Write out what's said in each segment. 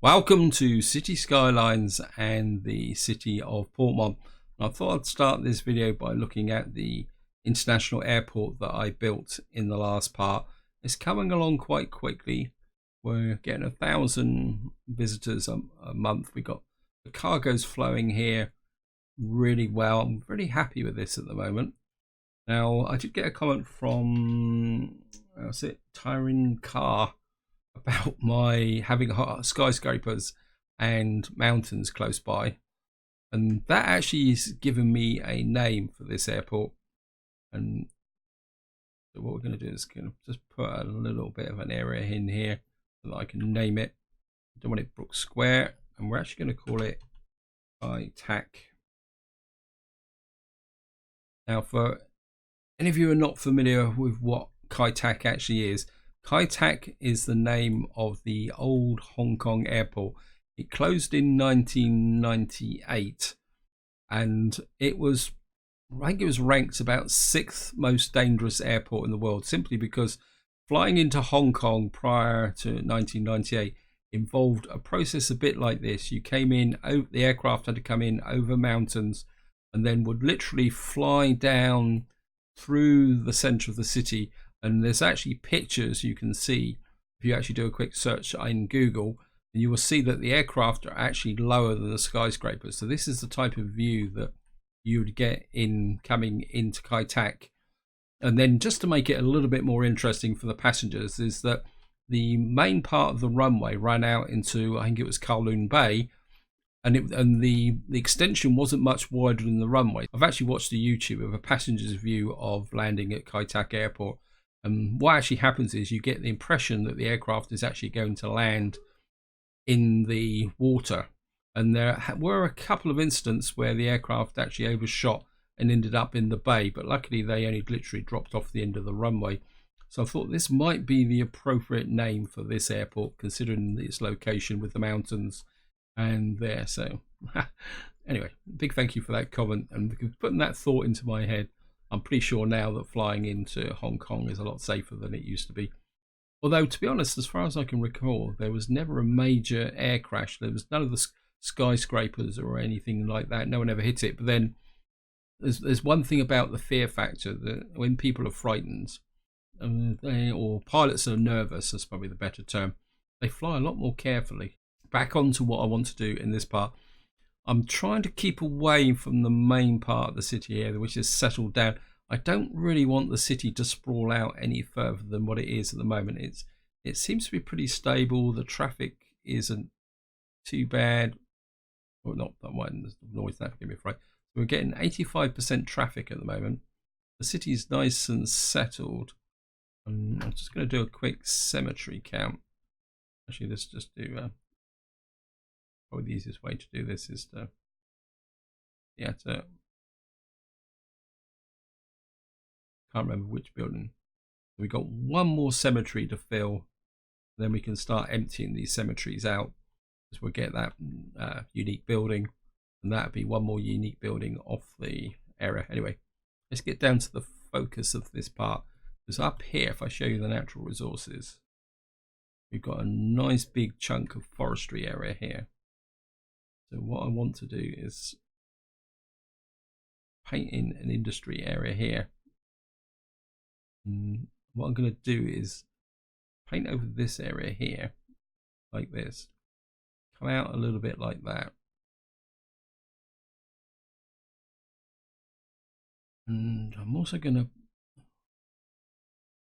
Welcome to City Skylines and the city of Portmont. I thought I'd start this video by looking at the international airport that I built in the last part. It's coming along quite quickly. We're getting 1,000 visitors a month. We got the cargo's flowing here really well. I'm really happy with this at the moment. Now, I did get a comment from Tyron Carr about my having skyscrapers and mountains close by, and that actually has given me a name for this airport. And so what we're going to do is going to just put a little bit of an area in here so that I can name it. I don't want it Brook Square, and we're actually going to call it ITAC. Now, for any of you who are not familiar with what Kai Tak actually is, Kai Tak is the name of the old Hong Kong airport. It closed in 1998, and it was, I think it was ranked about 6th most dangerous airport in the world, simply because flying into Hong Kong prior to 1998 involved a process a bit like this. You came in, the aircraft had to come in over mountains and then would literally fly down through the center of the city. And there's actually pictures you can see if you actually do a quick search in Google, and you will see that the aircraft are actually lower than the skyscrapers. So this is the type of view that you would get in coming into Kai Tak. And then just to make it a little bit more interesting for the passengers is that the main part of the runway ran out into, I think it was Kowloon Bay, and the extension wasn't much wider than the runway. I've actually watched a YouTube of a passenger's view of landing at Kai Tak Airport, and what actually happens is you get the impression that the aircraft is actually going to land in the water. And there were a couple of incidents where the aircraft actually overshot and ended up in the bay, but luckily they only literally dropped off the end of the runway. So I thought this might be the appropriate name for this airport, considering its location with the mountains and there. So anyway, big thank you for that comment and putting that thought into my head. I'm pretty sure now that flying into Hong Kong is a lot safer than it used to be. Although, to be honest, as far as I can recall, there was never a major air crash. There was none of the skyscrapers or anything like that. No one ever hit it. But then there's one thing about the fear factor, that when people are frightened, or pilots are nervous, that's probably the better term, they fly a lot more carefully. Back onto what I want to do in this part. I'm trying to keep away from the main part of the city here, which is settled down. I don't really want the city to sprawl out any further than what it is at the moment. It seems to be pretty stable. The traffic isn't too bad. Or not that one, there's noise that give me a fright. We're getting 85% traffic at the moment. The city's nice and settled. I'm just going to do a quick cemetery count. Actually, let's just do probably the easiest way to do this is to can't remember which building. We've got one more cemetery to fill, then we can start emptying these cemeteries out, because we'll get that unique building, and that'll be one more unique building off the area. Anyway, let's get down to the focus of this part. Because up here, if I show you the natural resources, we've got a nice big chunk of forestry area here. So what I want to do is paint in an industry area here. And what I'm going to do is paint over this area here like this, come out a little bit like that, and I'm also going to,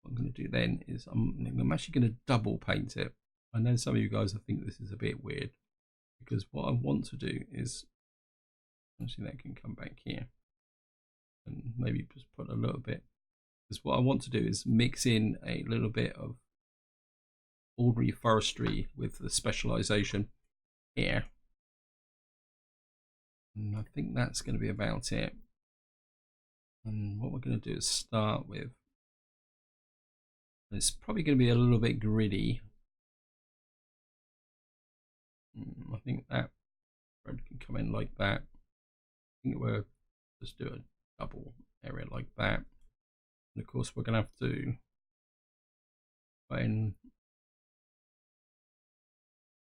what I'm going to do then is I'm actually going to double paint it. I know some of you guys will think this is a bit weird, because what I want to do is, actually that can come back here and maybe just put a little bit, because what I want to do is mix in a little bit of ordinary forestry with the specialization here, and I think that's going to be about it. And what we're going to do is start with, it's probably going to be a little bit gritty. I think that thread can come in like that. I think we'll just do a double area like that. And of course we're going to have to put in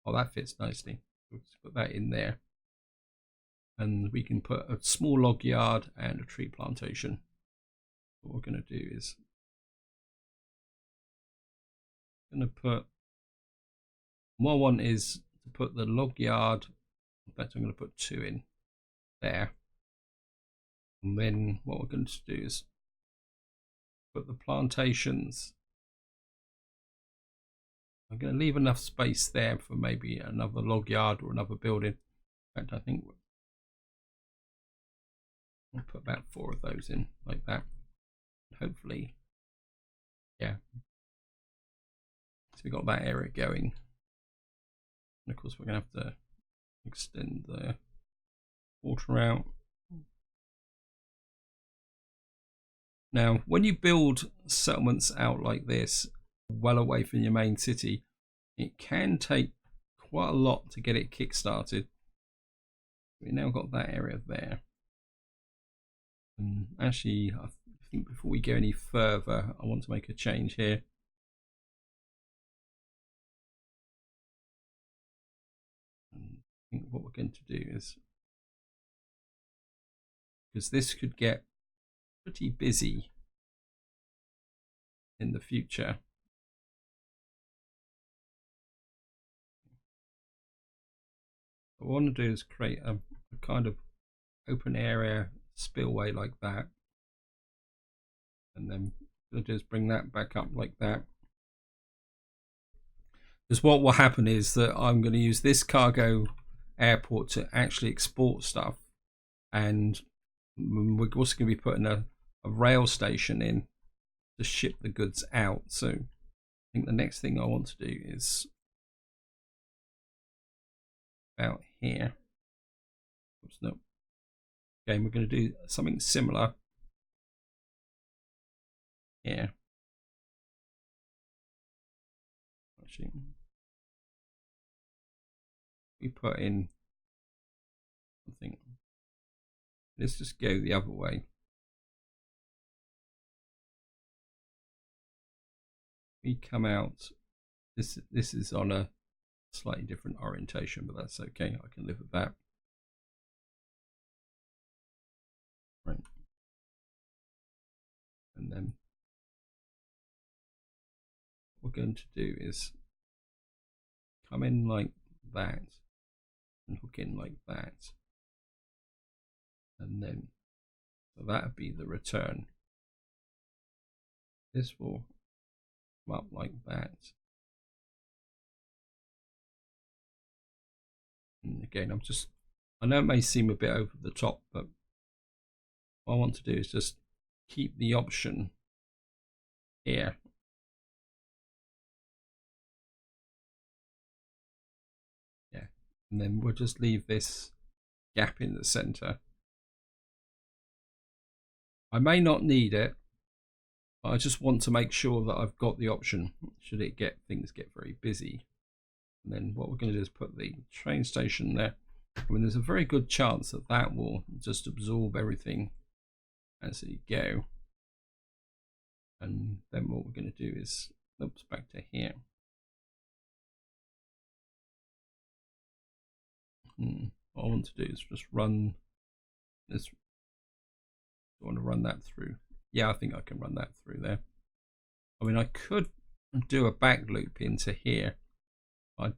Oh, that fits nicely. We'll just put that in there. And we can put a small log yard and a tree plantation. What we're going to do is going to put, what I want is to put the log yard, in fact I'm going to put 2 in there. And then what we're going to do is put the plantations. I'm going to leave enough space there for maybe another log yard or another building. In fact, I think we'll put about 4 of those in like that. Hopefully, yeah. So we got that area going. And of course, we're going to have to extend the water out. Now, when you build settlements out like this, well away from your main city, it can take quite a lot to get it kick-started. We now got that area there. And actually, I think before we go any further, I want to make a change here. And I think what we're going to do is, because this could get pretty busy in the future. What I want to do is create a kind of open area spillway like that, and then what I'll do is bring that back up like that. Because what will happen is that I'm going to use this cargo airport to actually export stuff, and we're also going to be putting a rail station in to ship the goods out. So I think the next thing I want to do is about here. Oops, no. Okay, we're going to do something similar here. Actually, we put in something. Let's just go the other way. We come out. This is on a slightly different orientation, but that's okay. I can live with that. Right. And then what we're going to do is come in like that and hook in like that, and then so that would be the return. This will come up like that, and again I know it may seem a bit over the top, but what I want to do is just keep the option here. Yeah, and then we'll just leave this gap in the center. I may not need it, but I just want to make sure that I've got the option should it things get very busy. And then what we're going to do is put the train station there. I mean, there's a very good chance that that will just absorb everything as you go. And then what we're going to do is, oops, back to here. What I want to do is just run this. I want to run that through. Yeah, I think I can run that through there. I mean, I could do a back loop into here. I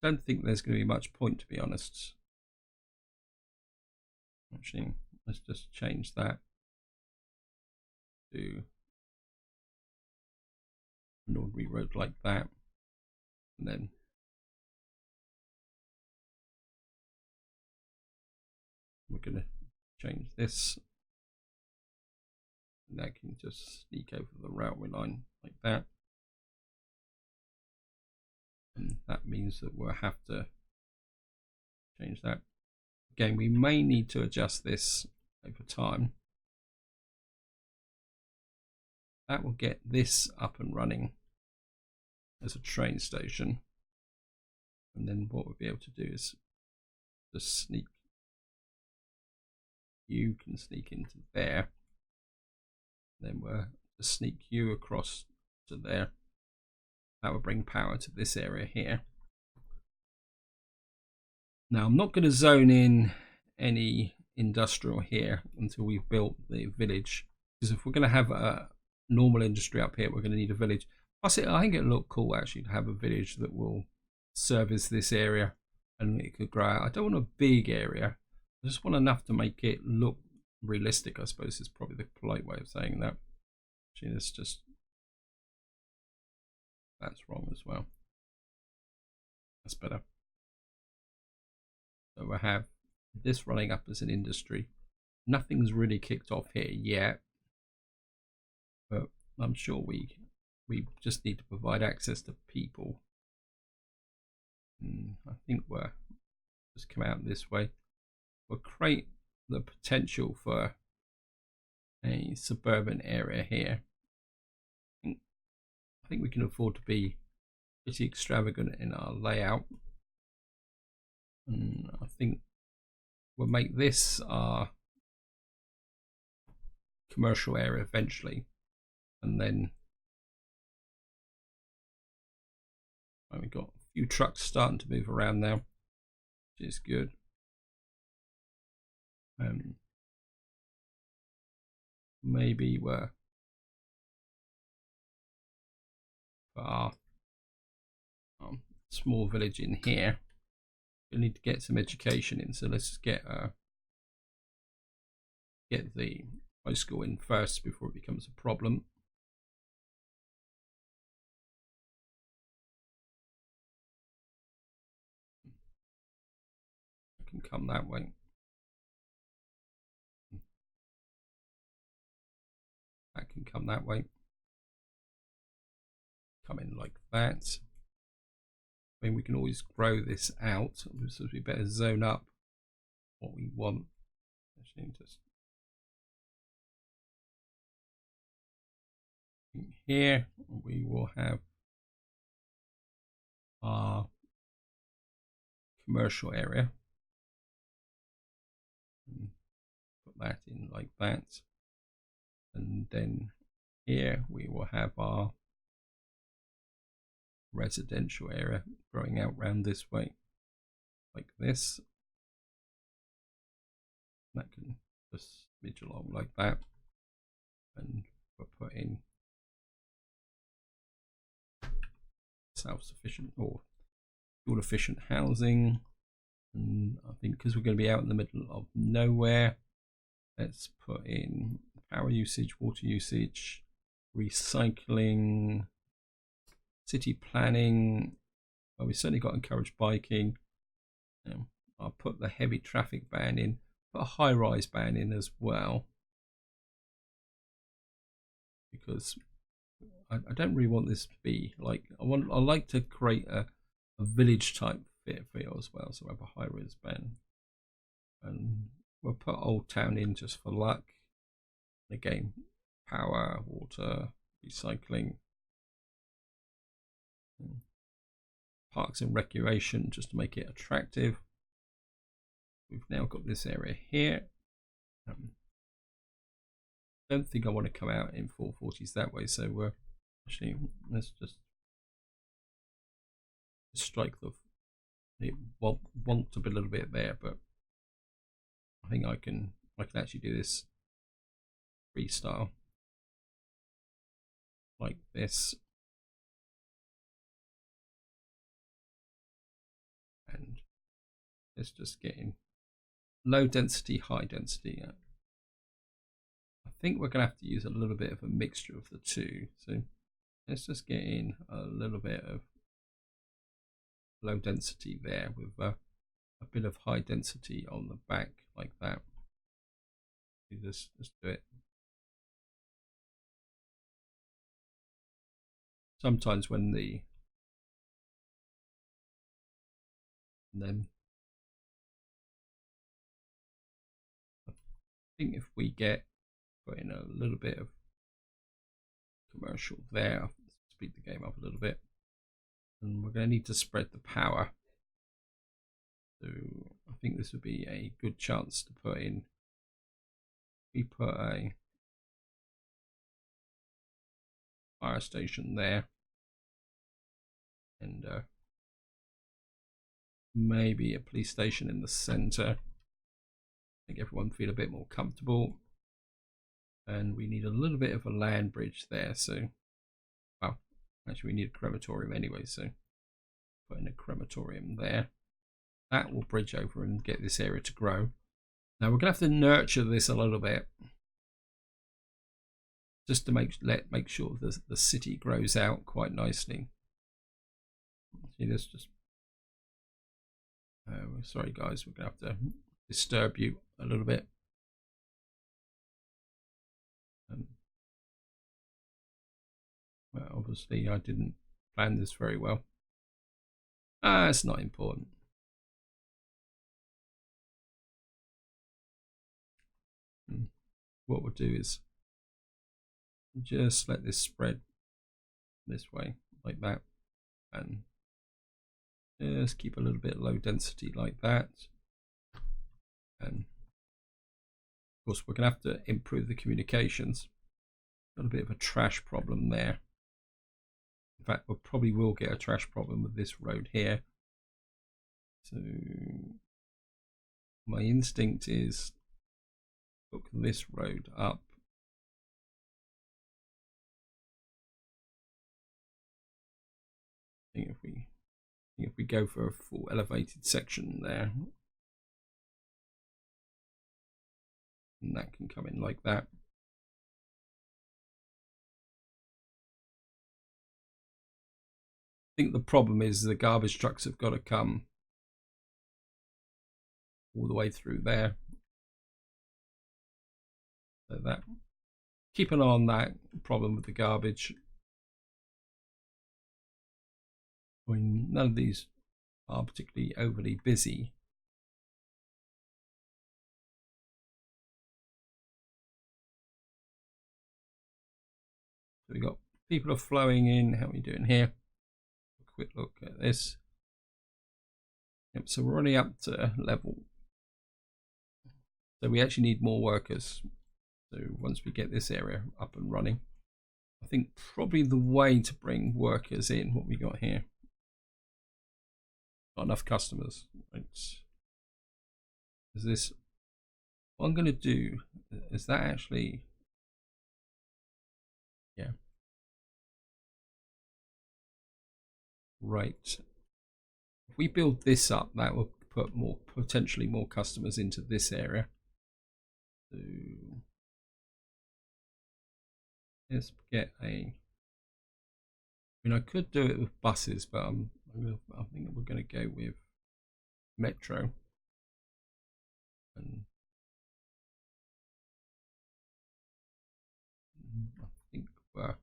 don't think there's going to be much point, to be honest. Actually, let's just change that to an ordinary road like that, and then we're going to change this, and that can just sneak over the railway line like that, and that means that we'll have to change that. Again, we may need to adjust this over time. That will get this up and running as a train station, and then what we'll be able to do is just sneak. You can sneak into there, then we'll just sneak you across to there. That will bring power to this area here. Now I'm not going to zone in any industrial here until we've built the village, because if we're going to have a normal industry up here, we're going to need a village. Plus, I think it'll look cool actually to have a village that will service this area and it could grow out. I don't want a big area. I just want enough to make it look realistic, I suppose is probably the polite way of saying that. Actually, that's wrong as well. That's better. So we'll have this running up as an industry. Nothing's really kicked off here yet, but I'm sure we just need to provide access to people. I think we'll just come out this way. We'll create the potential for a suburban area here. I think we can afford to be pretty extravagant in our layout. And I think we'll make this our commercial area eventually, and then we've got a few trucks starting to move around now, which is good. Maybe we're for our small village in here, we need to get some education in, so let's just get the high school in first before it becomes a problem. I can come that way. That can come that way. Come in like that. I mean, we can always grow this out, so we better zone up what we want. Actually, just here we will have our commercial area. Put that in like that, and then here we will have our residential area growing out round this way like this. That can just smidge along like that, and we'll put in self-sufficient or fuel efficient housing. And I think because we're going to be out in the middle of nowhere, let's put in power usage, water usage, recycling, city planning. Well, we certainly got encouraged biking. I'll put the heavy traffic ban in, put a high-rise ban in as well, because I don't really want this to be like, I like to create a village type feel as well. So I have a high-rise ban, and we'll put Old Town in just for luck. Again, power, water, recycling, parks and recreation, just to make it attractive. We've now got this area here. Don't think I want to come out in 440s that way, so actually let's just strike it wonked up a little bit there, but I think I can actually do this freestyle like this, and let's just get in low density, high density. I think we're going to have to use a little bit of a mixture of the two, so let's just get in a little bit of low density there with a bit of high density on the back like that. You just do it. Sometimes when then I think if we put in a little bit of commercial there, speed the game up a little bit, and we're going to need to spread the power. So I think this would be a good chance to put in. We put a fire station there, and maybe a police station in the center. Make everyone feel a bit more comfortable. And we need a little bit of a land bridge there. So, well, actually we need a crematorium anyway. So put in a crematorium there. That will bridge over and get this area to grow. Now we're going to have to nurture this a little bit, just to make sure the city grows out quite nicely. See, this just sorry guys, we're going to have to disturb you a little bit. Well, obviously I didn't plan this very well. It's not important. What we'll do is just let this spread this way like that, and just keep a little bit low density like that. And of course we're going to have to improve the communications. Got a bit of a trash problem there. In fact, we probably will get a trash problem with this road here. So my instinct is hook this road up. I think if we go for a full elevated section there, and that can come in like that. I think the problem is the garbage trucks have got to come all the way through there. So that, keep an eye on that problem with the garbage. I mean, none of these are particularly overly busy. So we got people are flowing in. How are we doing here? A quick look at this. Yep, so we're already up to level. So we actually need more workers. So once we get this area up and running, I think probably the way to bring workers in, what we got here, not enough customers. Right. Is this, what I'm going to do is that actually, yeah, right. If we build this up, that will put potentially more customers into this area. So let's get I mean, I could do it with buses, but I think we're going to go with metro. And I think we'll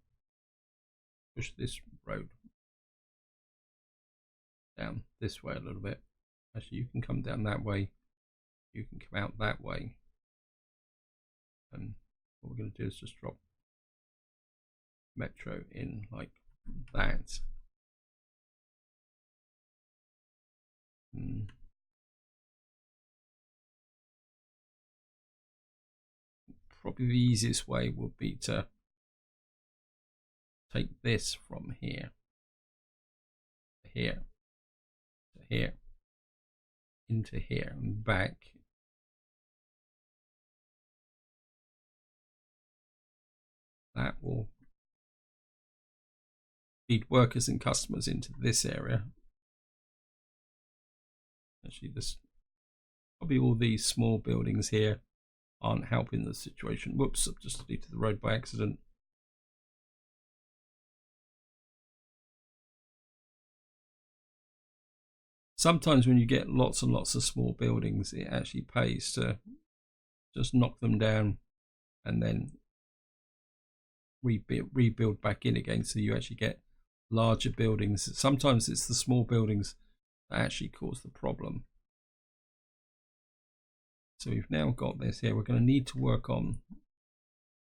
push this road down this way a little bit. Actually, you can come down that way. You can come out that way. And what we're going to do is just drop metro in like that. Probably the easiest way would be to take this from here to here to here into here and back. That will feed workers and customers into this area. Actually, this probably all these small buildings here aren't helping the situation. Whoops, I've just deleted the road by accident. Sometimes when you get lots and lots of small buildings, it actually pays to just knock them down and then rebuild back in again, so you actually get larger buildings. Sometimes it's the small buildings that actually cause the problem. So we've now got this here. We're going to need to work on,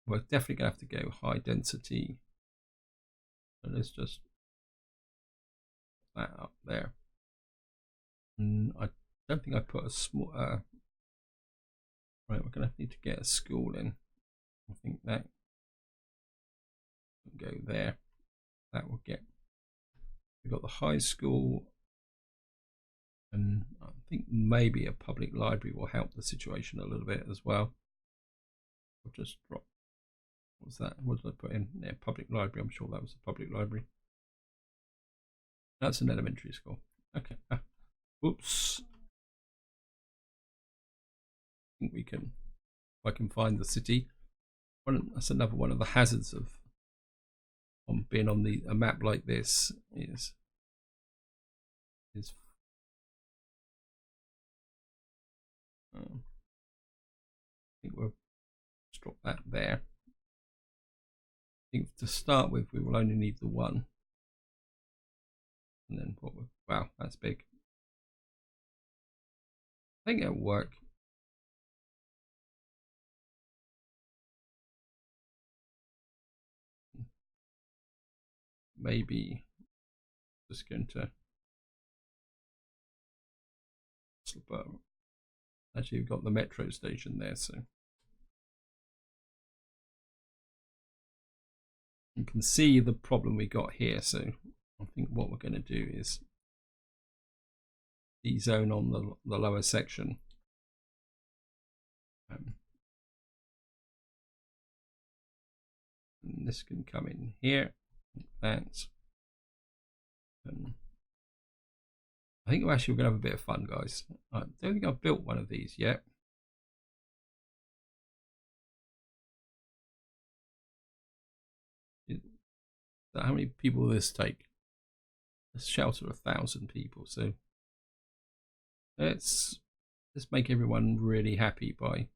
we're definitely going to have to go high density. So let's just put that up there. And I don't think I put a small, right, we're going to need to get a school in. I think that will go there. That will get, we've got the high school And I think maybe a public library will help the situation a little bit as well. I'll just drop, what's that? What did I put in? Yeah, public library. I'm sure that was a public library. That's an elementary school. Okay. Oops. I think we can, if I can find the city. That's another one of the hazards of being on a map like this is I think we'll just drop that there. I think to start with we will only need the one, and then what? Wow, that's big. I think it'll work. Maybe just going to slip up. Actually, we've got the metro station there, so you can see the problem we got here. So I think what we're going to do is de-zone on the lower section. And this can come in here, like that. I think actually we're going to have a bit of fun, guys. I don't think I've built one of these yet. How many people will this take? Let's shelter 1,000 people. So let's make everyone really happy by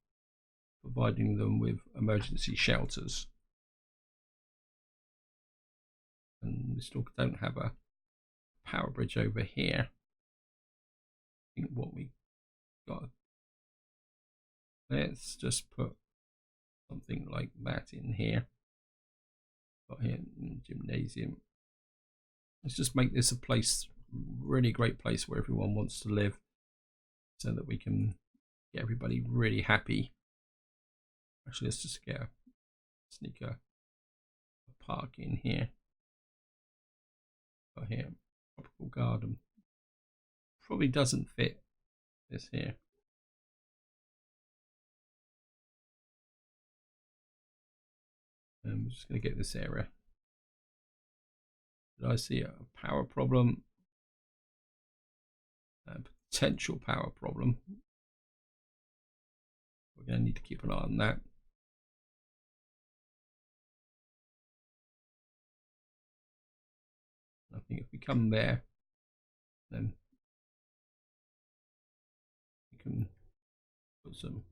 providing them with emergency shelters. And we still don't have a power bridge over here. I think what we got. Let's just put something like that in here. Got here in gymnasium. Let's just make this a place, really great place where everyone wants to live, so that we can get everybody really happy. Actually, let's just get a sneaker park in here. Got here, tropical garden. Probably doesn't fit this here. I'm just going to get this area. Did I see a power problem? A potential power problem. We're going to need to keep an eye on that. I think if we come there, then we can put some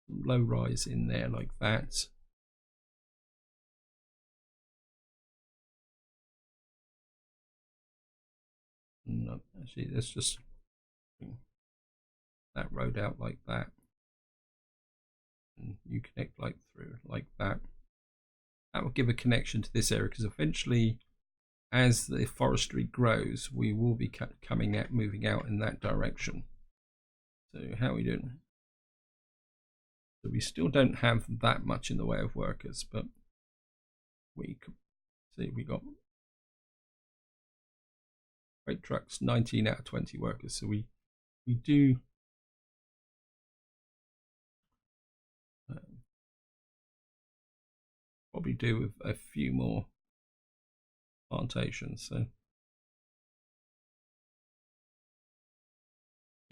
low rise in there like that. No, actually, let's just bring that road out like that, and you connect like through like that. That will give a connection to this area, because eventually, as the forestry grows, we will be moving out in that direction. So how are we doing? So we still don't have that much in the way of workers, but we could see we got freight trucks, 19 out of 20 workers. So we do probably do with a few more plantations. So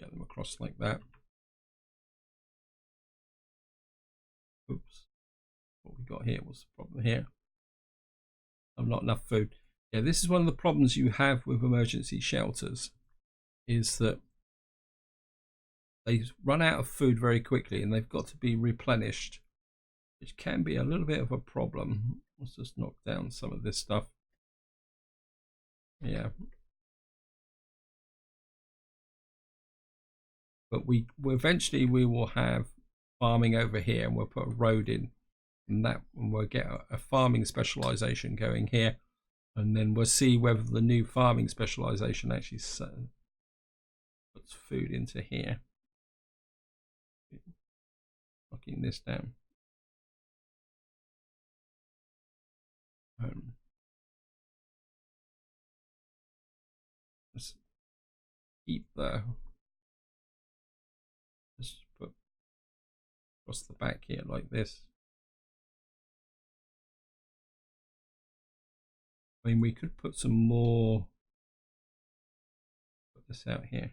get them across like that. Oops, what we got here was the problem here. Not enough food. Yeah, this is one of the problems you have with emergency shelters, is that they run out of food very quickly and they've got to be replenished, which can be a little bit of a problem. Let's just knock down some of this stuff. Yeah. But we eventually we will have farming over here, and we'll put a road in, and we'll get a farming specialization going here, and then we'll see whether the new farming specialization actually puts food into here. Knocking this down. keep the, just put across the back here like this. I mean, we could put some more, put this out here.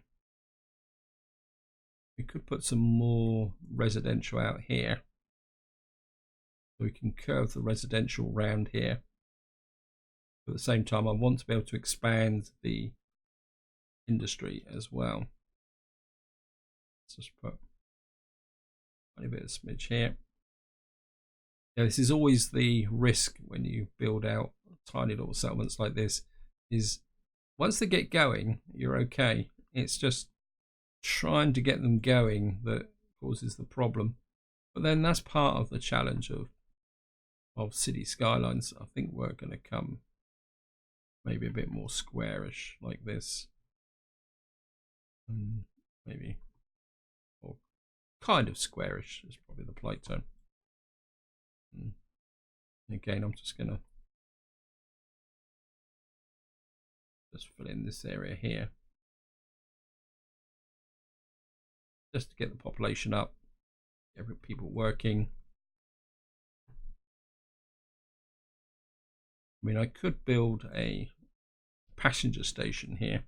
We could put some more residential out here. So we can curve the residential round here. But at the same time, I want to be able to expand the industry as well. Let's just put a bit of smidge here. Yeah, this is always the risk when you build out tiny little settlements like this, is once they get going, you're okay. It's just trying to get them going that causes the problem. But then that's part of the challenge of City Skylines. I think we're going to come maybe a bit more squarish like this. Maybe, or kind of squarish is probably the polite term. Again, I'm just going to just fill in this area here, just to get the population up, get people working. I mean, I could build a passenger station here,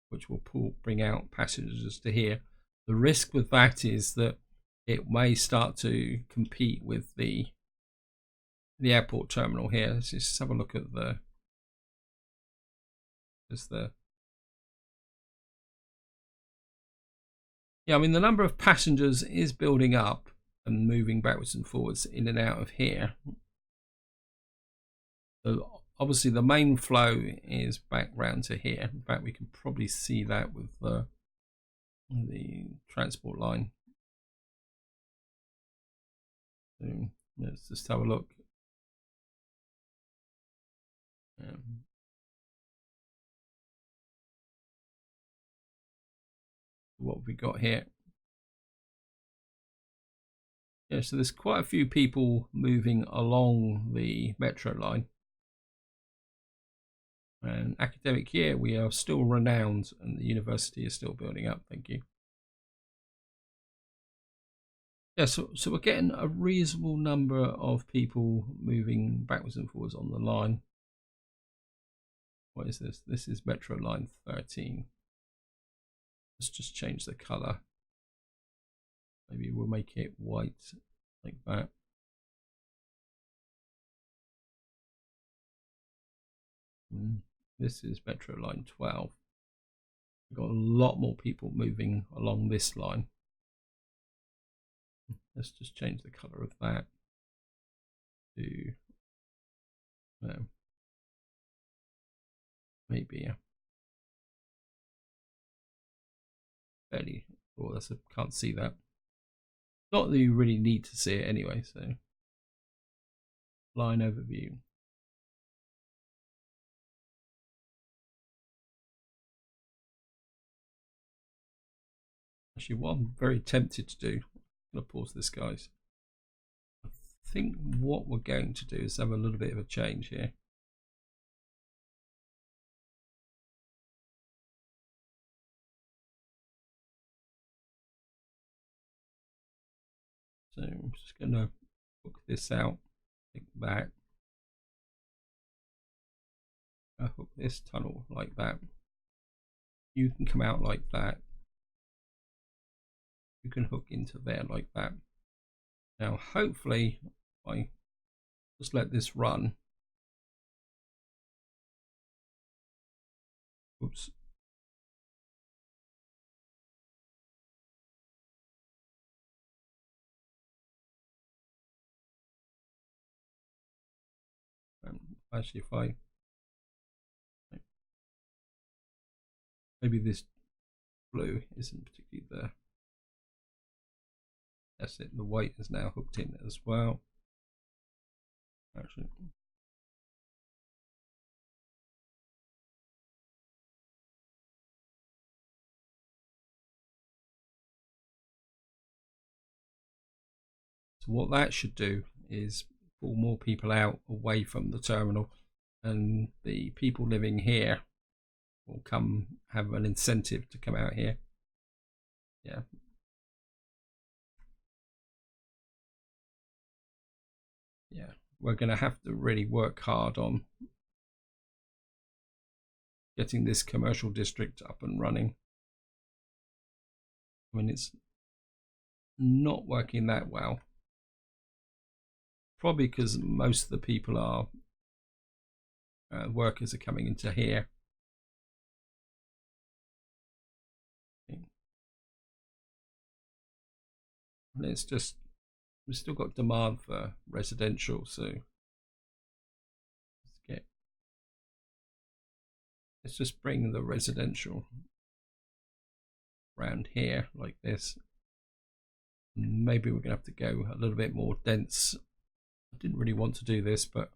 which will bring out passengers to here. The risk with that is that it may start to compete with the airport terminal here. Let's just have a look at yeah, I mean, the number of passengers is building up and moving backwards and forwards in and out of here. So obviously the main flow is back round to here. In fact, we can probably see that with the transport line. So let's just have a look. What have we got here? Yeah, so there's quite a few people moving along the metro line. And academic year, we are still renowned and the university is still building up. Thank you. Yeah, so we're getting a reasonable number of people moving backwards and forwards on the line. What is this? This is Metro Line 13. Let's just change the color. Maybe we'll make it white like that. This is Metro Line 12. We've got a lot more people moving along this line. Let's just change the color of that to maybe fairly. Oh, can't see that. Not that you really need to see it anyway. So line overview. Actually, what I'm very tempted to do, I'm going to pause this, guys. I think what we're going to do is have a little bit of a change here. So I'm just going to hook this out like that. I hook this tunnel like that. You can come out like that. You can hook into there like that. Now, hopefully, I just let this run. Oops. Actually, if I maybe this blue isn't particularly there. That's it. The white is now hooked in as well. Actually, so what that should do is pull more people out away from the terminal, and the people living here will come have an incentive to come out here. Yeah. Yeah, we're going to have to really work hard on getting this commercial district up and running. I mean, it's not working that well. Probably because most of the people are workers are coming into here. And it's just, we've still got demand for residential, so let's just bring the residential around here like this. Maybe we're gonna have to go a little bit more dense. I didn't really want to do this, but I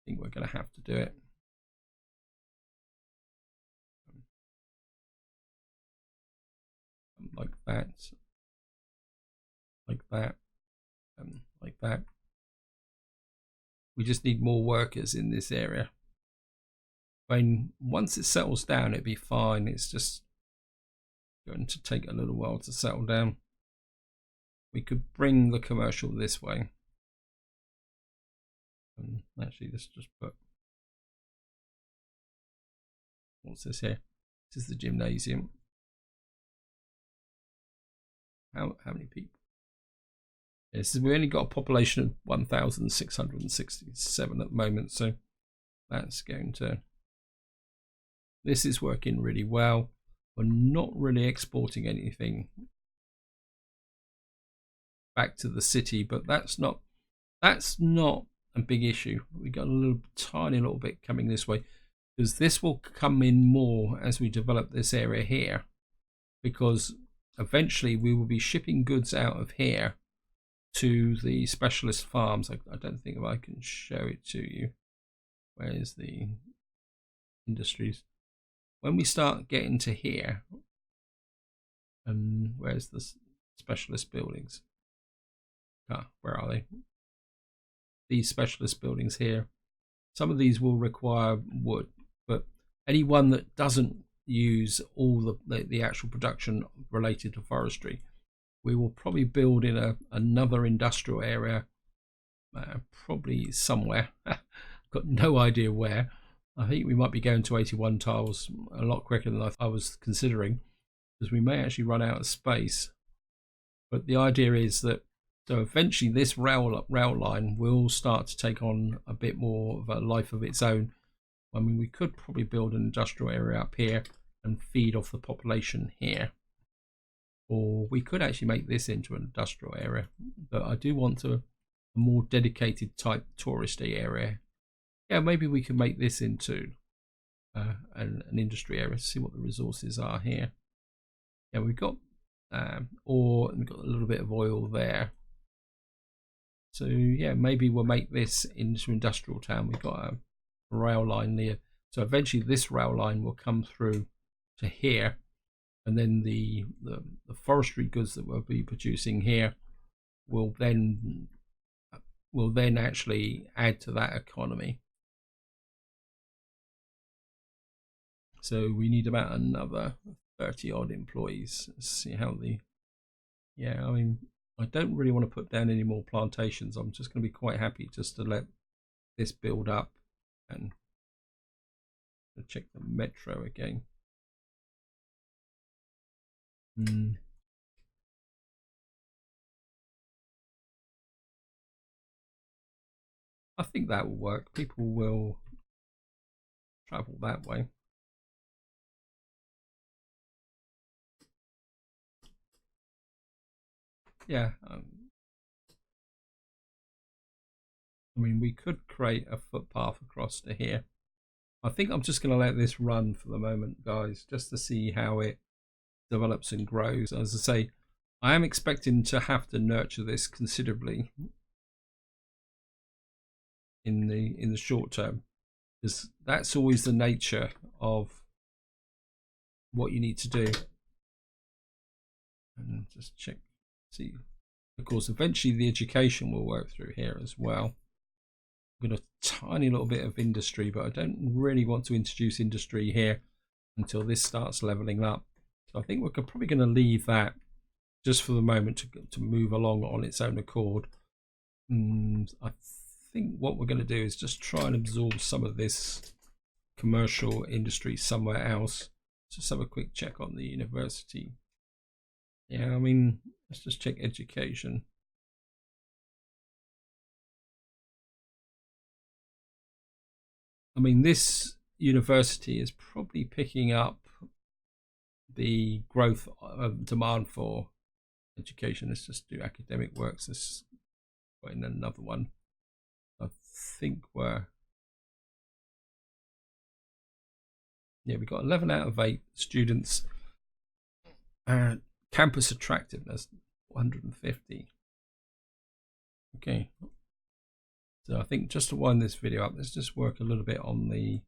think we're gonna have to do it. Like that, like that, and like that. We just need more workers in this area. I mean, once it settles down, it'd be fine. It's just going to take a little while to settle down. We could bring the commercial this way. And actually, let's just put, what's this here? This is the gymnasium. How many people? Yes, we've only got a population of 1,667 at the moment, so that's going to. This is working really well. We're not really exporting anything back to the city, but that's not a big issue. We got a tiny little bit coming this way, because this will come in more as we develop this area here, because eventually we will be shipping goods out of here to the specialist farms. I don't think if I can show it to you. Where is the industries? When we start getting to here, and where's the specialist buildings? Where are they? These specialist buildings here. Some of these will require wood, but anyone that doesn't use all the actual production related to forestry, we will probably build in another industrial area, probably somewhere. Got no idea where. I think we might be going to 81 tiles a lot quicker than I was considering, because we may actually run out of space. But the idea is that, so eventually this rail line will start to take on a bit more of a life of its own. I mean, we could probably build an industrial area up here and feed off the population here, or we could actually make this into an industrial area. But I do want a more dedicated type touristy area. Yeah, maybe we could make this into an industry area. See what the resources are here. Yeah, we've got ore, and we've got a little bit of oil there. So yeah, maybe we'll make this into industrial town. We've got a rail line there, so eventually this rail line will come through to here, and then the forestry goods that we'll be producing here will then actually add to that economy. So we need about another 30 odd employees. Let's see how yeah, I mean, I don't really want to put down any more plantations. I'm just going to be quite happy just to let this build up. And check the metro again. I think that will work. People will travel that way. Yeah, I mean, we could create a footpath across to here. I think I'm just going to let this run for the moment, guys, just to see how it develops and grows. As I say, I am expecting to have to nurture this considerably in the short term, because that's always the nature of what you need to do. And just check, see, of course, eventually the education will work through here as well. I've got a tiny little bit of industry, but I don't really want to introduce industry here until this starts leveling up. So I think we're probably going to leave that just for the moment to move along on its own accord. I think what we're going to do is just try and absorb some of this commercial industry somewhere else. Just have a quick check on the university. Yeah, I mean, let's just check education. I mean, this university is probably picking up the growth of demand for education. Let's just do academic works. Let's put in another one. I think we've got 11 out of 8 students. Campus attractiveness 150. Okay, so I think just to wind this video up, let's just work a little bit on the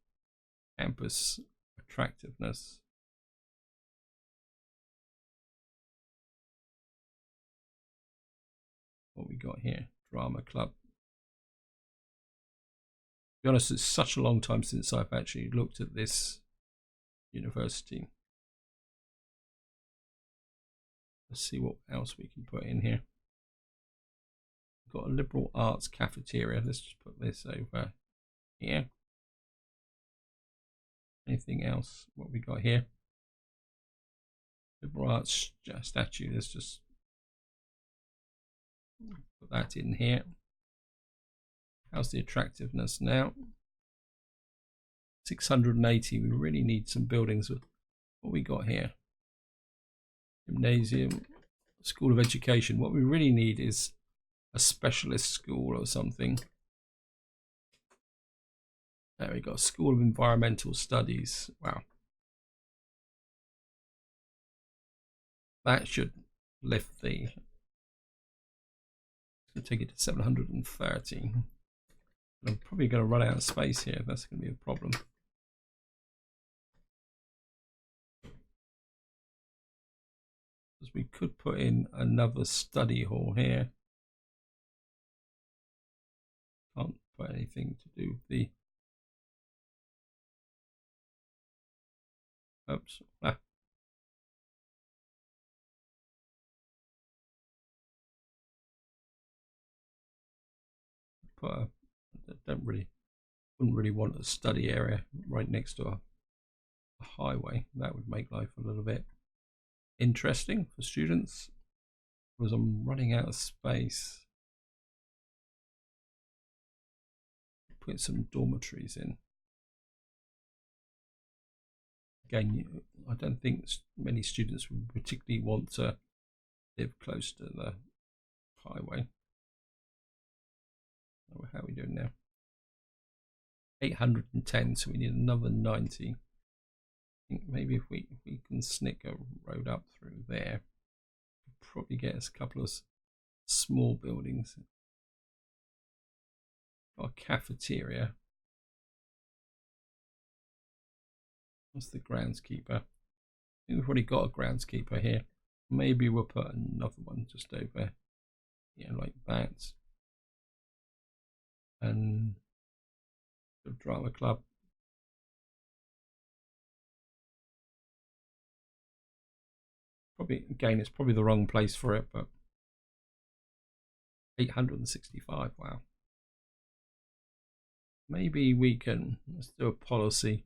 campus attractiveness. What we got here? Drama club. To be honest, it's such a long time since I've actually looked at this university. Let's see what else we can put in here. We've got a liberal arts cafeteria. Let's just put this over here. Anything else? What we got here? Liberal arts statue. Let's just put that in here. How's the attractiveness now? 680. We really need some buildings. What we got here? Gymnasium, School of Education. What we really need is a specialist school or something. There we go. School of Environmental Studies. Wow. That should lift the... take it to 730. I'm probably going to run out of space here. That's going to be a problem. Because we could put in another study hall here. Can't put anything to do with the... Oops. Ah. Wouldn't really want a study area right next to a highway. That would make life a little bit interesting for students, because I'm running out of space. Put some dormitories in. Again, I don't think many students would particularly want to live close to the highway. How are we doing now? 810, so we need another 90. I think maybe if we can snick a road up through there, we'll probably get us a couple of small buildings. Got a cafeteria. What's the groundskeeper? I think we've already got a groundskeeper here. Maybe we'll put another one just over here like that. And the drama club. Probably, again, it's probably the wrong place for it, but 865, wow. Maybe we can, let's do a policy.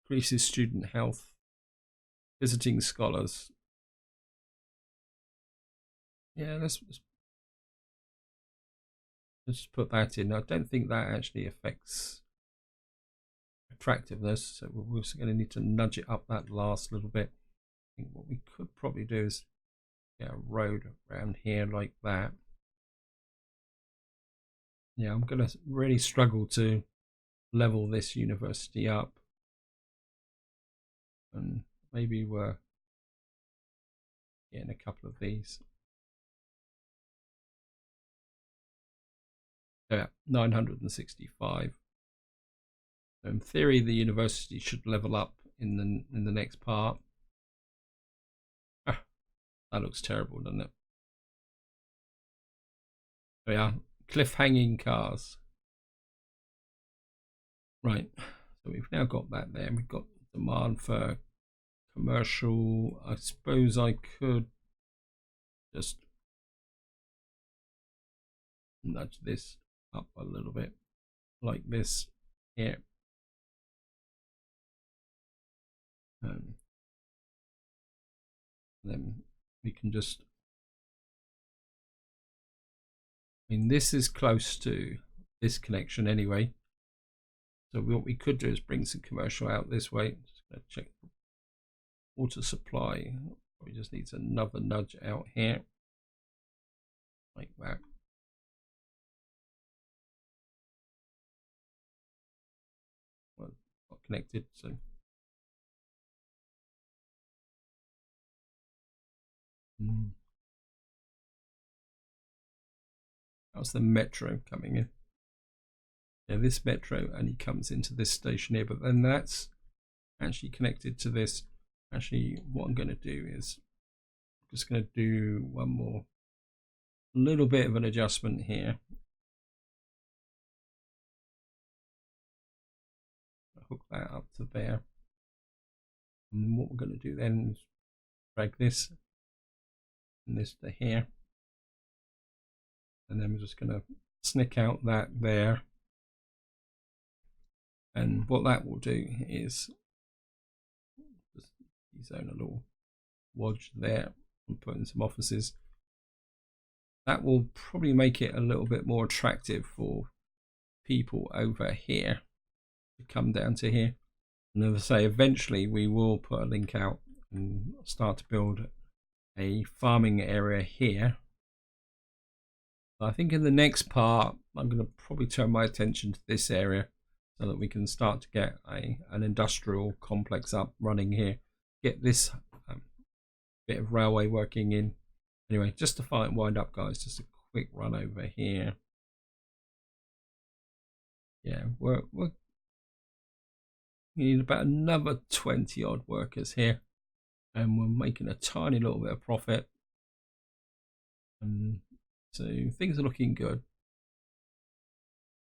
Increases student health, visiting scholars. Yeah, let's put that in. I don't think that actually affects attractiveness, so we're also going to need to nudge it up that last little bit. I think what we could probably do is get a road around here like that. Yeah, I'm going to really struggle to level this university up, and maybe we're getting a couple of these. Yeah, 965. So in theory, the university should level up in the next part. Ah, that looks terrible, doesn't it? There we are. Cliff hanging cars. Right. So we've now got that there. We've got demand for commercial. I suppose I could just nudge this up a little bit like this here. Then we can just, I mean, this is close to this connection anyway. So what we could do is bring some commercial out this way. Just gonna check water supply. We just needs another nudge out here, like that. Well, not connected, so. How's the metro coming in? Yeah, this metro only comes into this station here, but then that's actually connected to this. Actually, what I'm going to do is I'm just going to do one more little bit of an adjustment here. Hook that up to there. And what we're going to do then is drag this and this to here. And then we're just going to snick out that there. And what that will do is just zone a little wodge there and put in some offices. That will probably make it a little bit more attractive for people over here to come down to here. And as I say, eventually we will put a link out and start to build a farming area here. I think in the next part I'm going to probably turn my attention to this area so that we can start to get an industrial complex up running here, get this bit of railway working in. Anyway, just to wind up, guys, just a quick run over here. Yeah, we need about another 20 odd workers here, and we're making a tiny little bit of profit. And so things are looking good,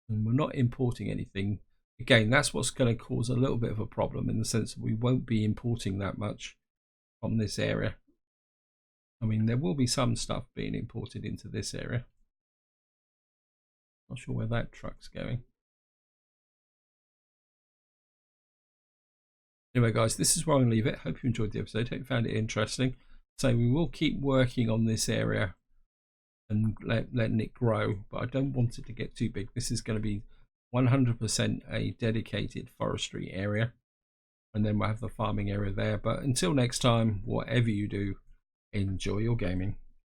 and we're not importing anything. Again, that's what's going to cause a little bit of a problem, in the sense that we won't be importing that much from this area. I mean, there will be some stuff being imported into this area. Not sure where that truck's going. Anyway, guys, this is where I'm going to leave it. Hope you enjoyed the episode. Hope you found it interesting. So we will keep working on this area and letting it grow, but I don't want it to get too big. This is going to be 100% a dedicated forestry area, and then we'll have the farming area there. But until next time, whatever you do, enjoy your gaming.